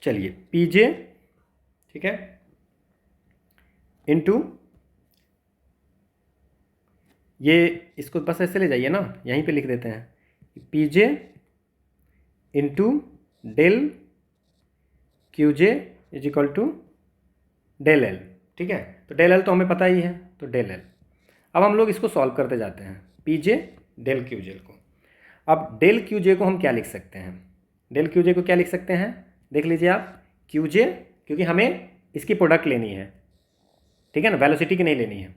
चलिए PJ, ठीक है, इनटू, ये इसको बस ऐसे ले जाइए ना, यहीं पे लिख देते हैं PJ into del QJ is equal to del L, ठीक है। तो डेल L तो हमें पता ही है, तो डेल L। अब हम लोग इसको सॉल्व करते जाते हैं, PJ डेल QJ को। अब डेल QJ को हम क्या लिख सकते हैं, डेल QJ को क्या लिख सकते हैं, देख लीजिए आप, QJ, क्योंकि हमें इसकी प्रोडक्ट लेनी है, ठीक है ना, वेलोसिटी की नहीं लेनी है।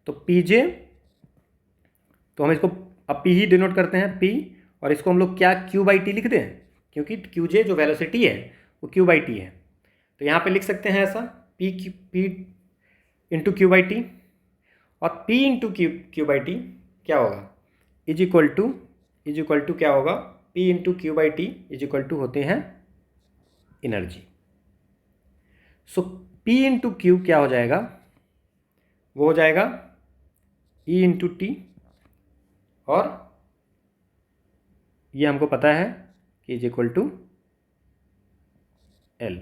तो PJ, तो हम इसको अब P ही डिनोट करते हैं, P, और इसको हम लोग क्या Q बाई टी लिख दें, क्योंकि QJ जो वेलोसिटी है वो Q बाई टी है। तो यहाँ पे लिख सकते हैं ऐसा, P into Q by T, और P into Q by T क्या होगा, इज इक्वल टू क्या होगा, P into Q by T is equal to होते हैं energy. So P into Q क्या हो जाएगा, वो हो जाएगा E इंटू टी, और ये हमको पता है कि इज इक्वल टू L,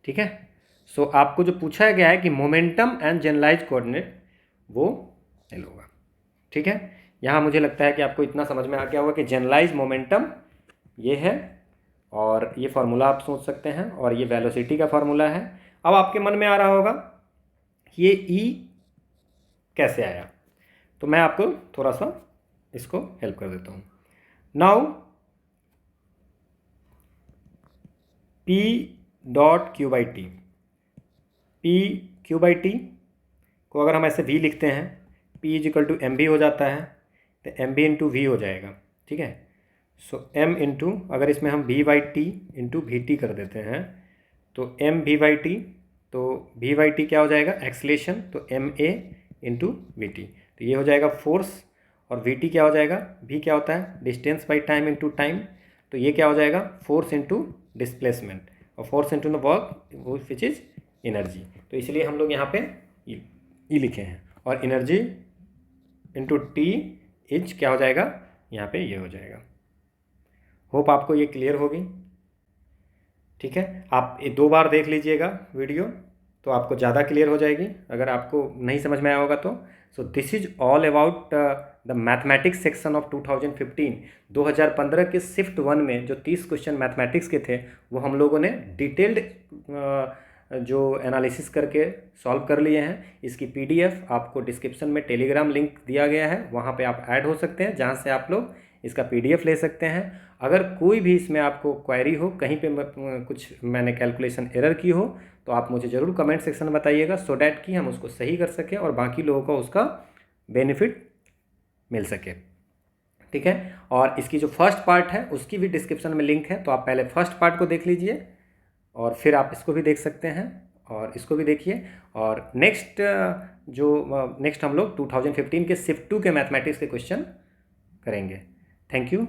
ठीक है। सो आपको जो पूछा गया है कि मोमेंटम एंड जनरलाइज कोऑर्डिनेट, वो L होगा, ठीक है। यहाँ मुझे लगता है कि आपको इतना समझ में आ गया होगा कि जनरलाइज मोमेंटम ये है, और ये फार्मूला आप सोच सकते हैं, और ये वेलोसिटी का फार्मूला है। अब आपके मन में आ रहा होगा ये E कैसे आया, तो मैं आपको थोड़ा सा इसको हेल्प कर देता हूँ। Now P dot Q by T, P Q by T को अगर हम ऐसे V लिखते हैं, P is equal to MV हो जाता है, तो MV इंटू V हो जाएगा, ठीक है। सो M इंटू, अगर इसमें हम V by T into VT कर देते हैं, तो MV बाई टी, तो V बाई टी क्या हो जाएगा, एक्सलेशन, तो MA इंटू VT, तो ये हो जाएगा फोर्स, और VT क्या हो जाएगा, V क्या होता है, distance by time into time, तो ये क्या हो जाएगा, फोर्स इंटू डिस्प्लेसमेंट, और force into the work which is energy. तो इसलिए हम लोग यहाँ पे ई लिखे हैं, और एनर्जी इंटू टी इज क्या हो जाएगा, यहाँ पे ये हो जाएगा। होप आपको ये क्लियर होगी, ठीक है, आप 2 बार देख लीजिएगा वीडियो तो आपको ज़्यादा क्लियर हो जाएगी, अगर आपको नहीं समझ में आया होगा तो। सो this is all about the mathematics section of 2015। 2015 के शिफ्ट 1 में जो 30 क्वेश्चन मैथमेटिक्स के थे वो हम लोगों ने डिटेल्ड जो एनालिसिस करके सॉल्व कर लिए हैं। इसकी पीडीएफ आपको डिस्क्रिप्शन में टेलीग्राम लिंक दिया गया है, वहाँ पे आप ऐड हो सकते हैं, जहाँ से आप लोग इसका पीडीएफ ले सकते हैं। अगर कोई भी इसमें आपको क्वेरी हो, कहीं पे कुछ मैंने कैलकुलेशन एरर की हो, तो आप मुझे ज़रूर कमेंट सेक्शन में बताइएगा, सो डैट कि हम उसको सही कर सकें और बाकी लोगों को उसका बेनिफिट मिल सके। ठीक है, और इसकी जो फर्स्ट पार्ट है उसकी भी डिस्क्रिप्शन में लिंक है, तो आप पहले फर्स्ट पार्ट को देख लीजिए और फिर आप इसको भी देख सकते हैं और इसको भी देखिए। और नेक्स्ट हम लोग 2015 के शिफ्ट 2 के मैथमेटिक्स के क्वेश्चन करेंगे। Thank you.